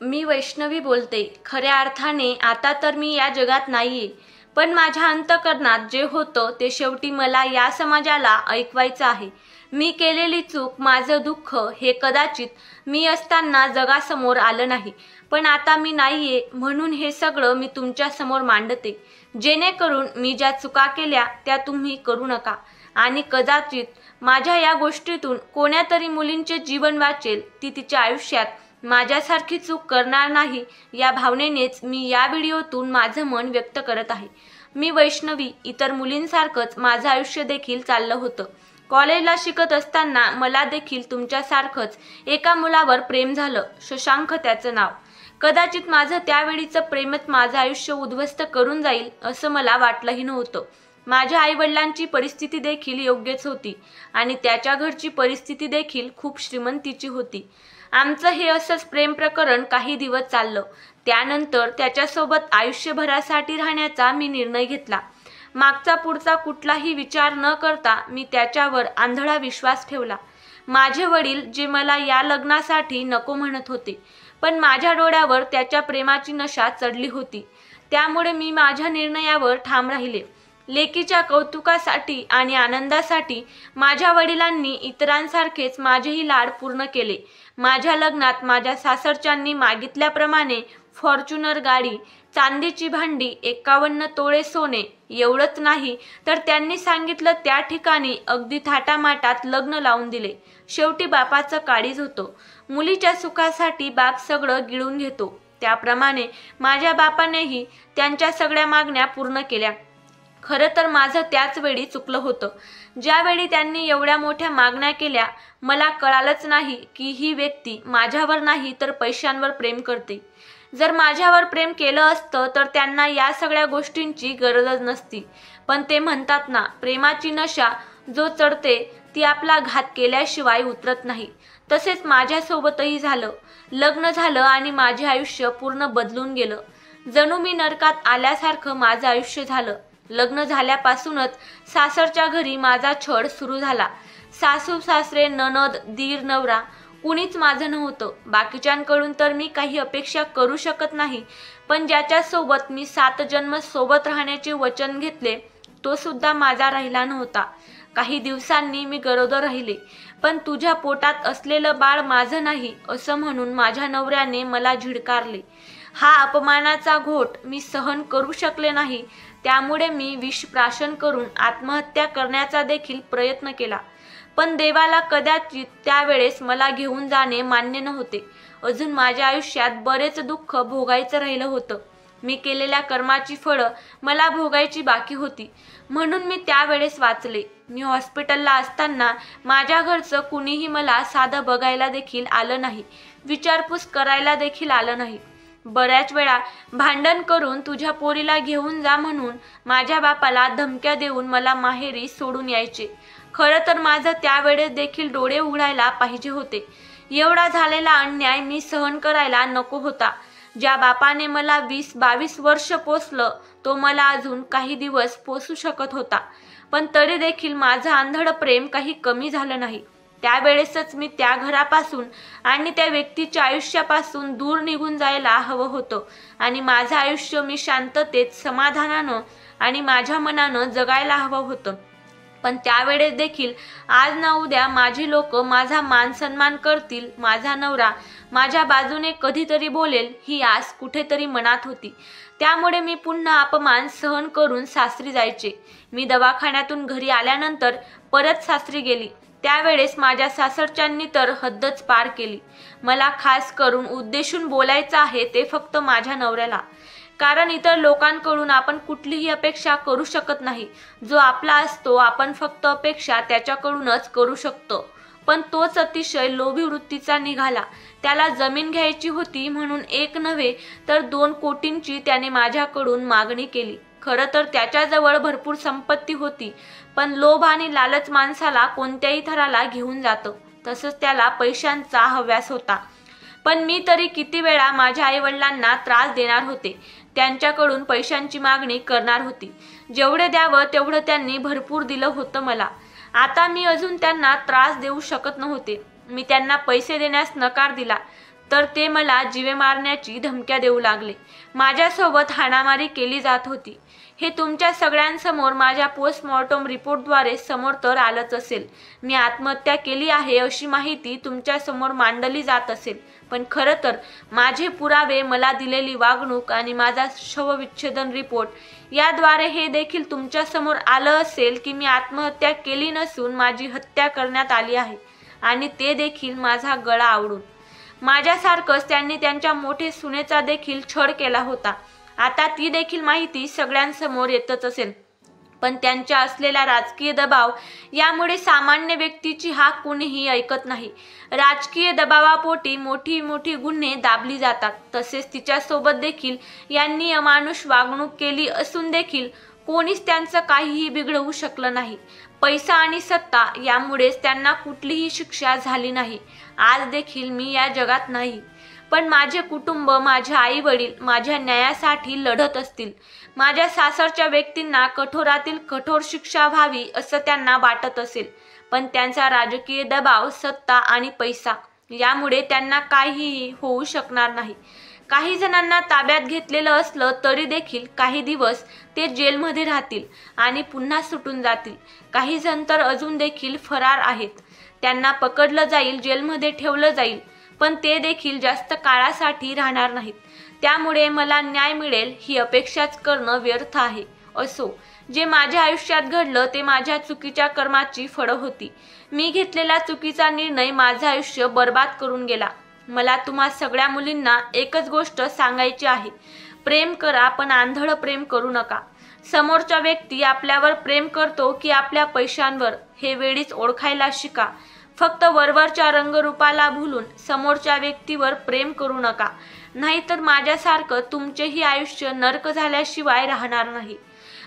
मी वैष्णवी बोलते। खऱ्या अर्थाने आता तर मी या जगात नाहीये, पण माझ्या अंतःकरणात जे होतं ते शेवटी मला या समाजाला ऐकवायचं आहे। मी केलेली चूक, माझं दुःख हे कदाचित मी असताना जगासमोर आलं नाही, पण आता मी नाहीये म्हणून हे सगळं मी तुमच्या समोर मांडते, जेणेकरून मी ज्या चुका केल्या त्या तुम्ही करू नका आणि कदाचित माझ्या या गोष्टीतून कोण्यातरी मुलींचे जीवन वाचेल, ती तिच्या आयुष्यात माझ्यासारखी चूक करणार नाही या भावनेनेच मी या व्हिडिओतून माझं मन व्यक्त करत आहे। मी वैष्णवी, इतर मुलींसारखंच माझं आयुष्य देखील चाललं होतं। कॉलेजला शिकत असताना मला देखील तुमच्यासारखंच एका मुलावर प्रेम झालं, शशांक त्याचं नाव। कदाचित माझं त्यावेळीचं प्रेमच माझं आयुष्य उद्ध्वस्त करून जाईल असं मला वाटलंही नव्हतं। माझ्या आईवडिलांची परिस्थिती देखील योग्यच होती आणि त्याच्या घरची परिस्थिती देखील खूप श्रीमंतीची होती। आमचं हे असंच प्रेम प्रकरण काही दिवस चाललं। त्यानंतर त्याच्यासोबत आयुष्यभरासाठी राहण्याचा मी निर्णय घेतला। मागचा पुढचा कुठलाही विचार न करता मी त्याच्यावर आंधळा विश्वास ठेवला। माझे वडील जे मला या लग्नासाठी नको म्हणत होते, पण माझ्या डोळ्यावर त्याच्या प्रेमाची नशा चढली होती, त्यामुळे मी माझ्या निर्णयावर ठाम राहिले। लेकीच्या कौतुकासाठी आणि आनंदासाठी माझ्या वडिलांनी इतरांसारखेच माझेही लाड पूर्ण केले। माझ्या लग्नात माझ्या सासरच्यांनी मागितल्याप्रमाणे फॉर्च्युनर गाडी, चांदीची भांडी, 51 तोळे सोने, एवढंच नाही तर त्यांनी सांगितलं त्या ठिकाणी अगदी थाटामाटात लग्न लावून दिले। शेवटी बापाचं काळीज होतं, मुलीच्या सुखासाठी बाप सगळं गिळून घेतो, त्याप्रमाणे माझ्या बापानेही त्यांच्या सगळ्या मागण्या पूर्ण केल्या। खरं तर माझं त्याच वेळी चुकलं होतं। ज्यावेळी त्यांनी एवढ्या मोठ्या मागण्या केल्या, मला कळालंच नाही की ही व्यक्ती माझ्यावर नाही तर पैशांवर प्रेम करते। जर माझ्यावर प्रेम केलं असतं तर त्यांना या सगळ्या गोष्टींची गरजच नसती, पण ते म्हणतात ना, प्रेमाची नशा जो चढते ती आपला घात केल्याशिवाय उतरत नाही। तसेच माझ्यासोबतही झालं। लग्न झालं आणि माझे आयुष्य पूर्ण बदलून गेलं। जणू मी नरकात आल्यासारखं माझं आयुष्य झालं। लग्न झाल्यापासूनच सासरच्या घरी माझा छळ सुरू झाला। सासू सासरे, नणद, दीर, नवरा कुणीच माझं नव्हतं। बाकीच्यांकडून तर मी काही अपेक्षा करू शकत नाही, पण ज्याच्यासोबत मी 7 जन्म सोबत राहण्याचे वचन घेतले तो सुद्धा माझा राहिला नव्हता। काही दिवसांनी मी गरोदर राहिले, पण तुझ्या पोटात असलेलं बाळ माझं नाही असं म्हणून माझ्या नवऱ्याने मला झिडकारले। हा अपमानाचा घोट मी सहन करू शकले नाही, त्यामुळे मी विष प्राशन करून आत्महत्या करण्याचा देखील प्रयत्न केला, पण देवाला कदाचित त्यावेळेस मला घेऊन जाणे मान्य नव्हते। अजून माझ्या आयुष्यात बरेच दुःख भोगायचं राहिलं होतं। मी केलेल्या कर्माची फळं मला भोगायची बाकी होती, म्हणून मी त्यावेळेस वाचले। मी हॉस्पिटलला असताना माझ्या घरचं कुणीही मला साधं बघायला देखील आलं नाही, विचारपूस करायला देखील आलं नाही। बऱ्याच वेळा भांडण करून तुझ्या पोरीला घेऊन जा म्हणून माझ्या बापाला धमक्या देऊन मला माहेरी सोडून यायचे। खरं तर माझं त्यावेळेस देखील डोळे उघडायला पाहिजे होते। एवढा झालेला अन्याय मी सहन करायला नको होता। ज्या बापाने मला 20-22 वर्ष पोसलं तो मला अजून काही दिवस पोसू शकत होता, पण तरी देखील माझं आंधळ प्रेम काही कमी झालं नाही। त्यावेळेसच मी त्या घरापासून आणि त्या व्यक्तीच्या आयुष्यापासून दूर निघून जायला हवं होतं आणि माझं आयुष्य मी शांततेत, समाधानानं आणि माझ्या मनानं जगायला हवं होतं। पण त्यावेळेस देखील आज ना उद्या माझी लोक माझा मान सन्मान करतील, माझा नवरा माझ्या बाजूने कधीतरी बोलेल ही आस कुठेतरी मनात होती। त्यामुळे मी पुन्हा अपमान सहन करून सासरी जायचे। मी दवाखान्यातून घरी आल्यानंतर परत सासरी गेली। त्यावेळेस माझ्या सासरच्यांनी तर हद्दच पार केली। मला खास करून उद्देशून बोलायचं आहे ते फक्त माझ्या नवऱ्याला, कारण इतर लोकांकडून आपण कुठलीही अपेक्षा करू शकत नाही। जो आपला असतो आपण फक्त अपेक्षा त्याच्याकडूनच करू शकतो, पण तोच अतिशय लोभी वृत्तीचा निघाला। त्याला जमीन घ्यायची होती म्हणून 1 नव्हे तर 2 कोटींची त्याने माझ्याकडून मागणी केली। खरं तर त्याच्याजवळ भरपूर संपत्ती होती, पण लोभ आणि लालच माणसाला कोणत्याही थराला घेऊन जातं। तसंच त्याला पैशांचा हव्यास होता। पण मी तरी किती वेळा माझ्या आईवडिलांना त्रास देणार होते, त्यांच्याकडून पैशांची मागणी करणार होती। जेवढे द्यावं तेवढं त्यांनी भरपूर दिलं होतं मला। आता मी अजून त्यांना त्रास देऊ शकत नव्हते। मी त्यांना पैसे देण्यास नकार दिला, तर ते मला जीवे मारण्याची धमक्या देऊ लागले. माझ्यासोबत हाणामारी केली जात होती. हे तुमच्या सगळ्यांसमोर माझ्या पोस्टमॉर्टम रिपोर्टद्वारे समोर तर आलंच असेल. मी आत्महत्या केली आहे अशी माहिती तुमच्या समोर मांडली जात असेल, पण खरं तर माझे पुरावे, मला दिलेली वागणूक आणि माझा शवविच्छेदन रिपोर्ट याद्वारे हे देखील तुमच्या समोर आलं असेल की मी आत्महत्या केली नसून माझी हत्या करण्यात आली आहे, आणि ते देखील माझा गळा आवडून. माझ्यासारखंच त्यांनी त्यांच्या मोठे सुनेचा देखील छळ केला होता. आता ती देखील माहिती सगळ्यांसमोर येतच असेल, पण त्यांच्या असलेला राजकीय दबाव यामुळे सामान्य व्यक्तीची हाक कोणीही ऐकत नाही. राजकीय दबावापोटी मोठी मोठी गुन्हे दाबली जातात. तसेच तिच्यासोबत देखील यांनी अमानुष वागणूक केली असून देखील कोणीच त्यांचं काहीही बिघडवू शकलं नाही. पैसा आणि सत्ता यामुळेच त्यांना कुठलीही शिक्षा झाली नाही. आज देखील मी या जगात नाही, पण माझे कुटुंब, माझे आई वडील माझ्या न्यायासाठी लढत असतील. माझ्या सासरच्या व्यक्तींना कठोरातील कठोर शिक्षा व्हावी असं त्यांना वाटत असेल, पण त्यांचा राजकीय दबाव, सत्ता आणि पैसा यामुळे त्यांना काहीही होऊ शकणार नाही. काही जणांना ताब्यात घेतलेलं असलं तरी देखील काही दिवस ते जेलमध्ये राहतील आणि पुन्हा सुटून जातील. काही जण तर अजून देखील फरार आहेत. त्यांना पकडलं जाईल, जेलमध्ये ठेवलं जाईल, पण ते देखील जास्त काळासाठी राहणार नाहीत. त्यामुळे मला न्याय मिळेल ही अपेक्षाच करणं व्यर्थ आहे. असो, जे माझ्या आयुष्यात घडलं ते माझ्या चुकीच्या कर्माची फळं होती. मी घेतलेला चुकीचा निर्णय माझं आयुष्य बर्बाद करून गेला. मला तुम्हा सगळ्या मुलींना एकच गोष्ट सांगायची आहे, प्रेम करा, पण आंधळं प्रेम करू नका. समोरचा व्यक्ती आपल्यावर प्रेम करतो की आपल्या पैशांवर हे वेळीच ओळखायला शिका. फक्त वरवरच्या रंगरूपाला भुलून समोरच्या व्यक्तीवर प्रेम करू नका, नाहीतर माझ्यासारखं तुमचेही आयुष्य नरक झाल्याशिवाय राहणार नाही.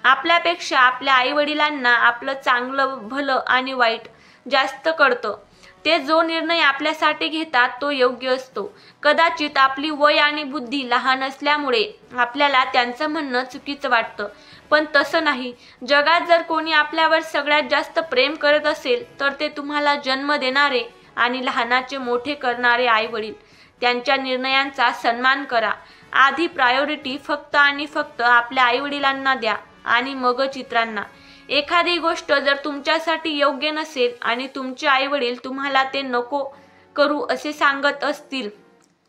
आपल्यापेक्षा आपल्या आईवडिलांना आपलं चांगलं, भलं आणि वाईट जास्त कळतं. ते जो निर्णय आपल्यासाठी घेतात तो योग्य असतो. कदाचित आपली वय आणि बुद्धी लहान असल्यामुळे आपल्याला त्यांचं म्हणणं चुकीचं वाटतं, पण तसं नाही. जगात जर कोणी आपल्यावर सगळ्यात जास्त प्रेम करत असेल तर ते तुम्हाला जन्म देणारे आणि लहानाचे मोठे करणारे आई वडील. त्यांच्या निर्णयांचा सन्मान करा. आधी प्रायोरिटी फक्त आणि फक्त आपल्या आई वडिलांना द्या आणि मगच इतरांना. एखादी गोष्ट जर तुमच्यासाठी योग्य नसेल आणि तुमचे आई वडील तुम्हाला ते नको करू असे सांगत असतील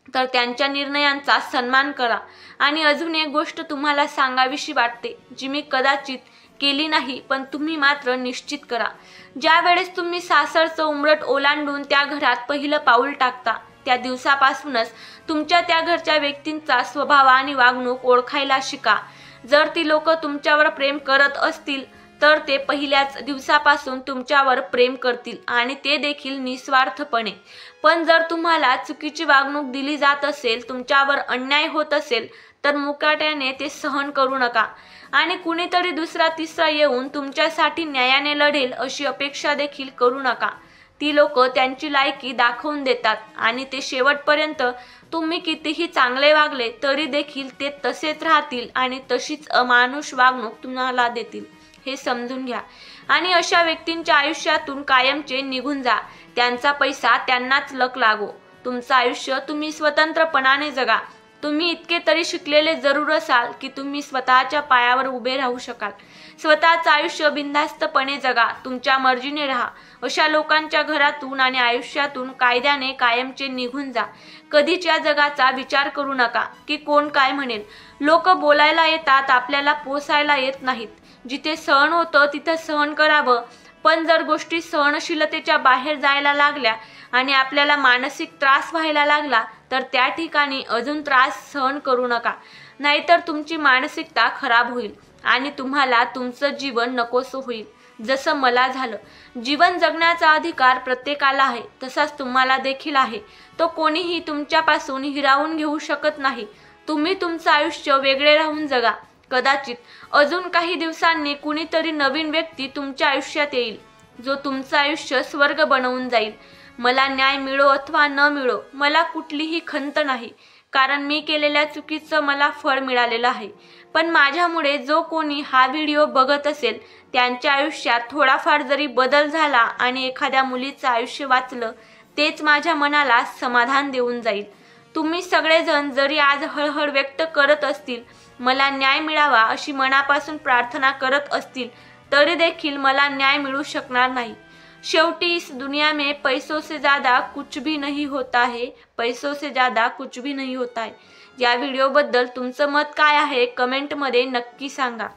तर त्यांच्या निर्णयांचा सन्मान करा. आणि अजून एक गोष्ट तुम्हाला सांगावीशी वाटते, जी मी कदाचित केली नाही, पण तुम्ही मात्र निश्चित करा. ज्या वेळेस तुम्ही सासरचं उंबरठ ओलांडून त्या घरात पहिलं पाऊल टाकता त्या दिवसापासूनच तुमच्या त्या घरच्या व्यक्तींचा स्वभाव आणि वागणूक ओळखायला शिका. जर ती लोक तुमच्यावर प्रेम करत असतील तर ते पहिल्याच दिवसापासून तुमच्यावर प्रेम करतील आणि ते देखील निस्वार्थपणे. पण जर तुम्हाला चुकीची वागणूक दिली जात असेल, तुमच्यावर अन्याय होत असेल तर मुकाट्याने ते सहन करू नका आणि कुणीतरी दुसरा तिसरा येऊन तुमच्यासाठी न्यायाने लढेल अशी अपेक्षा देखील करू नका. ती लोक त्यांची लायकी दाखवून देतात आणि ते शेवटपर्यंत तुम्ही कितीही चांगले वागले तरी देखील ते तसेच राहतील आणि तशीच अमानुष वागणूक तुम्हाला देतील. हे समजून घ्या आणि अशा व्यक्तींच्या आयुष्यातून कायमचे निघून जा. त्यांचा पैसा त्यांनाच लक लागो. तुमचं आयुष्य तुम्ही स्वतंत्रपणाने जगा. तुम्ही इतके तरी शिकलेले जरूर असाल की तुम्ही स्वतःच्या पायावर उभे राहू शकाल. स्वतःचं आयुष्य बिनधास्तपणे जगा. तुमच्या मर्जीने राहा. अशा लोकांच्या घरातून आणि आयुष्यातून कायद्याने कायमचे निघून जा. कधीच या जगाचा विचार करू नका की कोण काय म्हणेल. लोक बोलायला येतात, आपल्याला पोसायला येत नाहीत. जिथे सहन होतं तिथं सहन करावं, पण जर गोष्टी सहनशीलतेच्या बाहेर जायला लागल्या आणि आपल्याला मानसिक त्रास व्हायला लागला तर त्या ठिकाणी अजून त्रास सहन करू नका, नाहीतर तुमची मानसिकता खराब होईल आणि तुम्हाला तुमचं जीवन नकोसं होईल. जसं मला झालं. जीवन जगण्याचा अधिकार प्रत्येकाला आहे, तसाच तुम्हाला देखील आहे. तो कोणीही तुमच्यापासून हिरावून घेऊ शकत नाही. तुम्ही तुमचं आयुष्य वेगळे राहून जगा. कदाचित अजून काही दिवसांनी कुणीतरी नवीन व्यक्ती तुमच्या आयुष्यात येईल जो तुमचं आयुष्य स्वर्ग बनवून जाईल. मला न्याय मिळो अथवा न मिळो मला कुठलीही खंत नाही, कारण मी केलेल्या चुकीचं मला फळ मिळालेलं आहे. पण माझ्यामुळे जो कोणी हा व्हिडिओ बघत असेल त्यांच्या आयुष्यात थोडाफार जरी बदल झाला आणि एखाद्या मुलीचं आयुष्य वाचलं, तेच माझ्या मनाला समाधान देऊन जाईल. तुम्ही सगळेजण जरी आज हळहळ व्यक्त करत असतील, मला न्याय मिळावा अशी मनापासून प्रार्थना करत असतील, तरी देखील मला न्याय मिळू शकणार नाही। शेवटी इस दुनिया में पैसों से ज़्यादा कुछ भी नहीं होता है, पैसों से ज़्यादा कुछ भी नहीं होता है। या व्हिडिओबद्दल तुमचं मत काय आहे कमेंटमध्ये नक्की सांगा।